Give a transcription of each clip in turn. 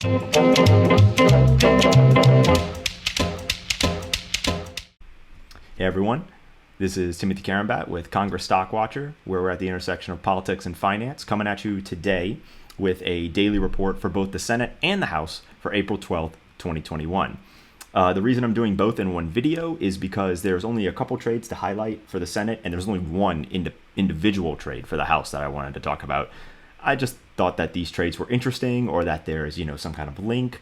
Hey everyone, this is Timothy Karambat with Congress Stock Watcher, where we're at the intersection of politics and finance, coming at you today with a daily report for both the Senate and the House for April 12th, 2021. The reason I'm doing both in one video is because there's only a couple trades to highlight for the Senate, and there's only one individual trade for the House that I wanted to talk about. I just thought that these trades were interesting, or that there's, some kind of link,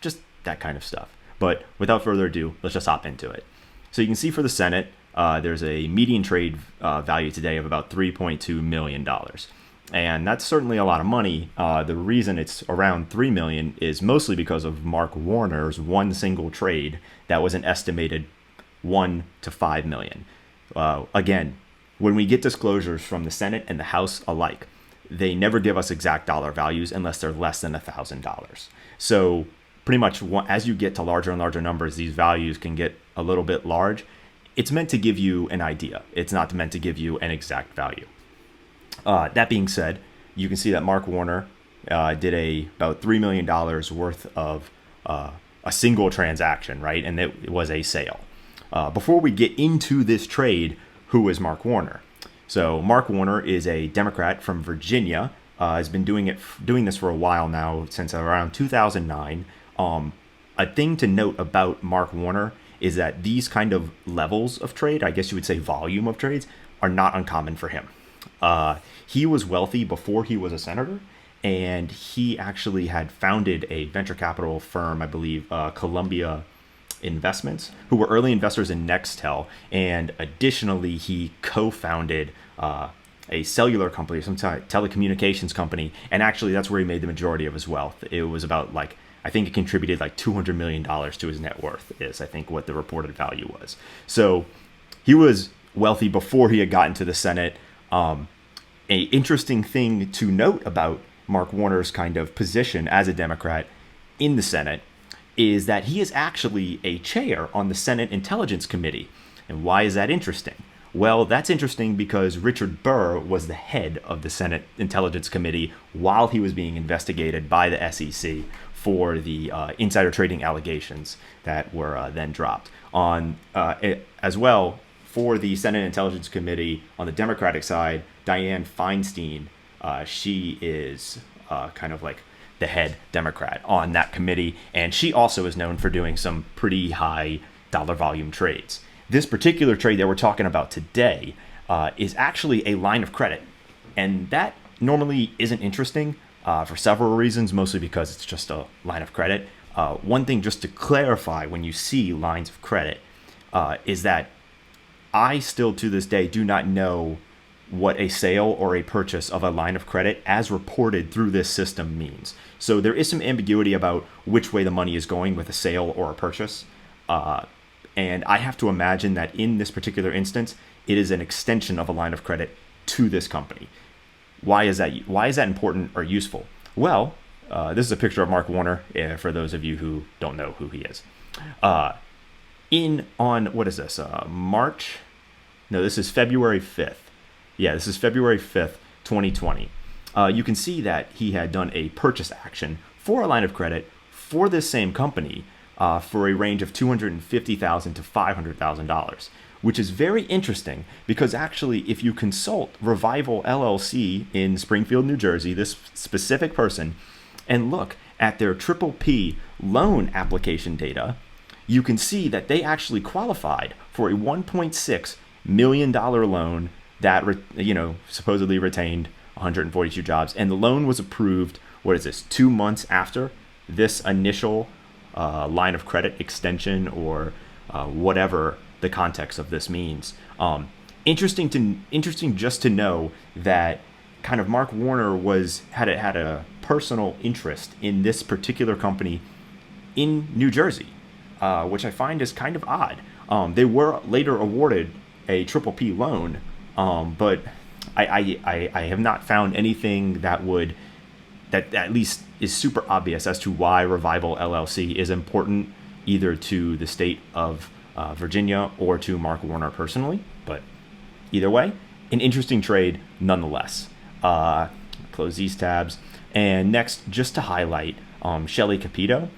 just that kind of stuff. But without further ado, let's just hop into it. So you can see for the Senate, there's a median trade value today of about $3.2 million. And that's certainly a lot of money. The reason it's around $3 million is mostly because of Mark Warner's one single trade that was an estimated $1 to $5 million. Again, when we get disclosures from the Senate and the House alike, they never give us exact dollar values unless they're less than $1,000. So pretty much as you get to larger and larger numbers, these values can get a little bit large. It's meant to give you an idea. It's not meant to give you an exact value. That being said, you can see that Mark Warner did about $3 million worth of a single transaction, right? And it was a sale. Before we get into this trade, who is Mark Warner? So Mark Warner is a Democrat from Virginia. Has been doing this for a while now, since around 2009. A thing to note about Mark Warner is that these kind of levels of trade, I guess you would say volume of trades, are not uncommon for him. He was wealthy before he was a senator, and he actually had founded a venture capital firm, I believe, Columbia Investments, who were early investors in Nextel, and additionally he co-founded a cellular company, some telecommunications company, and actually that's where he made the majority of his wealth. It was about I think it contributed $200 million to his net worth, is I think what the reported value was. So he was wealthy before he had gotten to the Senate. A interesting thing to note about Mark Warner's kind of position as a Democrat in the Senate is that he is actually a chair on the Senate Intelligence Committee. And why is that interesting? Well, that's interesting because Richard Burr was the head of the Senate Intelligence Committee while he was being investigated by the SEC for the insider trading allegations that were then dropped. As well, for the Senate Intelligence Committee, on the Democratic side, Dianne Feinstein, she is kind of the head Democrat on that committee, and she also is known for doing some pretty high dollar volume trades. This particular trade that we're talking about today is actually a line of credit, and that normally isn't interesting for several reasons, mostly because it's just a line of credit. One thing just to clarify when you see lines of credit is that I still to this day do not know what a sale or a purchase of a line of credit as reported through this system means. So there is some ambiguity about which way the money is going with a sale or a purchase. And I have to imagine that in this particular instance, it is an extension of a line of credit to this company. Why is that important or useful? Well, this is a picture of Mark Warner, for those of you who don't know who he is. What is this? March? No, this is February 5th. Yeah, this is February 5th, 2020. You can see that he had done a purchase action for a line of credit for this same company for a range of $250,000 to $500,000, which is very interesting because actually if you consult Revival LLC in Springfield, New Jersey, this specific person, and look at their PPP loan application data, you can see that they actually qualified for a $1.6 million loan that supposedly retained 142 jobs, and the loan was approved 2 months after this initial line of credit extension, or whatever the context of this means. Interesting just to know that kind of Mark Warner had a personal interest in this particular company in New Jersey, which I find is kind of odd. They were later awarded a PPP loan, but I have not found anything that at least is super obvious as to why Revival LLC is important either to the state of Virginia or to Mark Warner personally. But either way, an interesting trade nonetheless. Close these tabs. And next, just to highlight, Shelley Capito.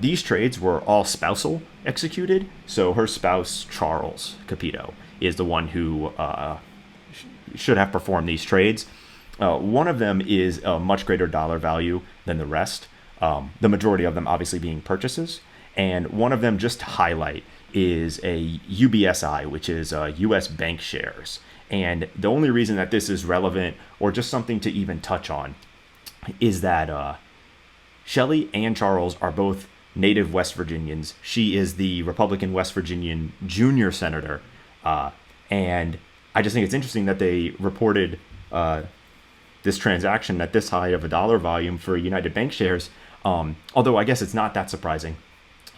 These trades were all spousal executed, so her spouse, Charles Capito, is the one who should have performed these trades. One of them is a much greater dollar value than the rest, the majority of them obviously being purchases. And one of them, just to highlight, is a UBSI, which is U.S. bank shares. And the only reason that this is relevant, or just something to even touch on, is that Shelley and Charles are both native West Virginians. She is the Republican West Virginian junior senator. And I just think it's interesting that they reported this transaction at this high of a dollar volume for United Bank shares. Although I guess it's not that surprising,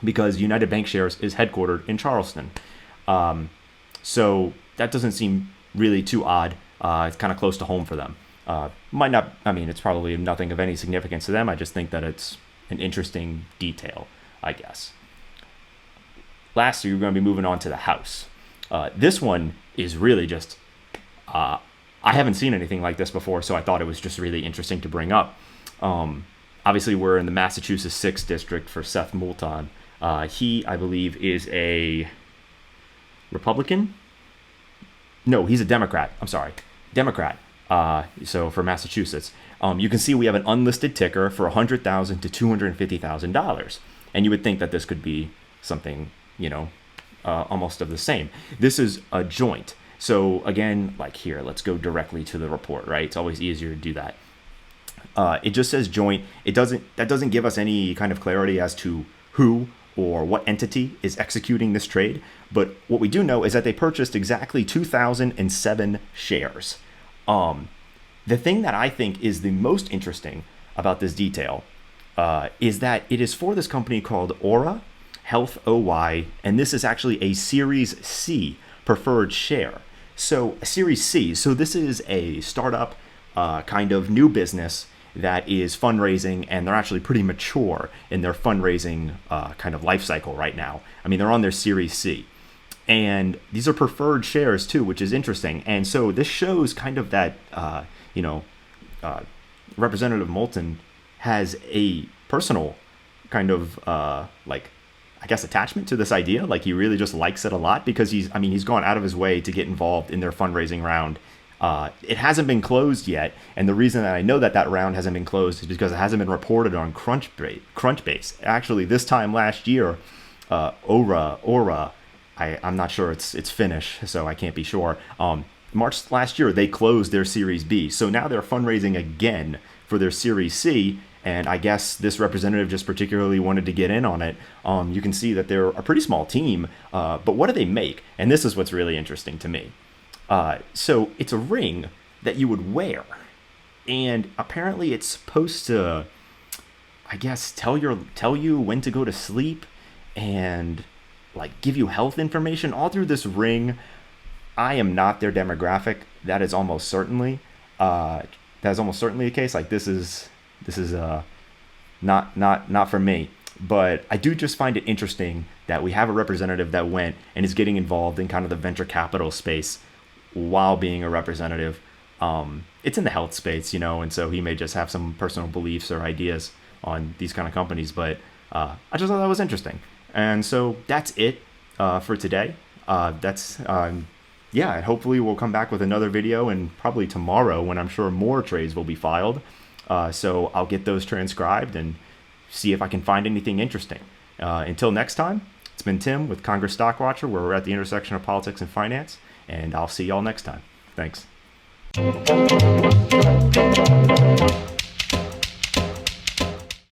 because United Bank shares is headquartered in Charleston. So that doesn't seem really too odd. It's kind of close to home for them. Might not, I mean, it's probably nothing of any significance to them. I just think that it's an interesting detail, I guess. Lastly, we're going to be moving on to the House. This one is really just, I haven't seen anything like this before, so I thought it was just really interesting to bring up. Obviously, we're in the Massachusetts 6th District for Seth Moulton. He, I believe, is a Republican? No, he's a Democrat. I'm sorry. Democrat. So for Massachusetts. You can see we have an unlisted ticker for $100,000 to $250,000. And you would think that this could be something, almost of the same. This is a joint. So again, like here, let's go directly to the report, right? It's always easier to do that. It just says joint. That doesn't give us any kind of clarity as to who or what entity is executing this trade. But what we do know is that they purchased exactly 2,007 shares. The thing that I think is the most interesting about this detail is that it is for this company called Aura Health OY, and this is actually a Series C preferred share. So a Series C, so this is a startup kind of new business that is fundraising, and they're actually pretty mature in their fundraising kind of life cycle right now. I mean, they're on their Series C. And these are preferred shares too, which is interesting. And so this shows kind of that, Representative Moulton has a personal kind of attachment to this idea. Like, he really just likes it a lot, because he's gone out of his way to get involved in their fundraising round. It hasn't been closed yet, and the reason that I know that round hasn't been closed is because it hasn't been reported on Crunchbase. Actually, this time last year, Aura, I'm not sure it's Finnish, so I can't be sure. March last year, they closed their Series B, so now they're fundraising again for their Series C, and I guess this representative just particularly wanted to get in on it. You can see that they're a pretty small team, but what do they make? And this is what's really interesting to me. So it's a ring that you would wear, and apparently it's supposed to, I guess, tell you when to go to sleep, and give you health information all through this ring. I am not their demographic. That is almost certainly the case. This is not for me. But I do just find it interesting that we have a representative that went and is getting involved in kind of the venture capital space while being a representative. It's in the health space, and so he may just have some personal beliefs or ideas on these kind of companies. But I just thought that was interesting. And so that's it for today. And hopefully we'll come back with another video, and probably tomorrow, when I'm sure more trades will be filed. So I'll get those transcribed and see if I can find anything interesting. Until next time, it's been Tim with Congress Stock Watcher, where we're at the intersection of politics and finance, and I'll see y'all next time. Thanks.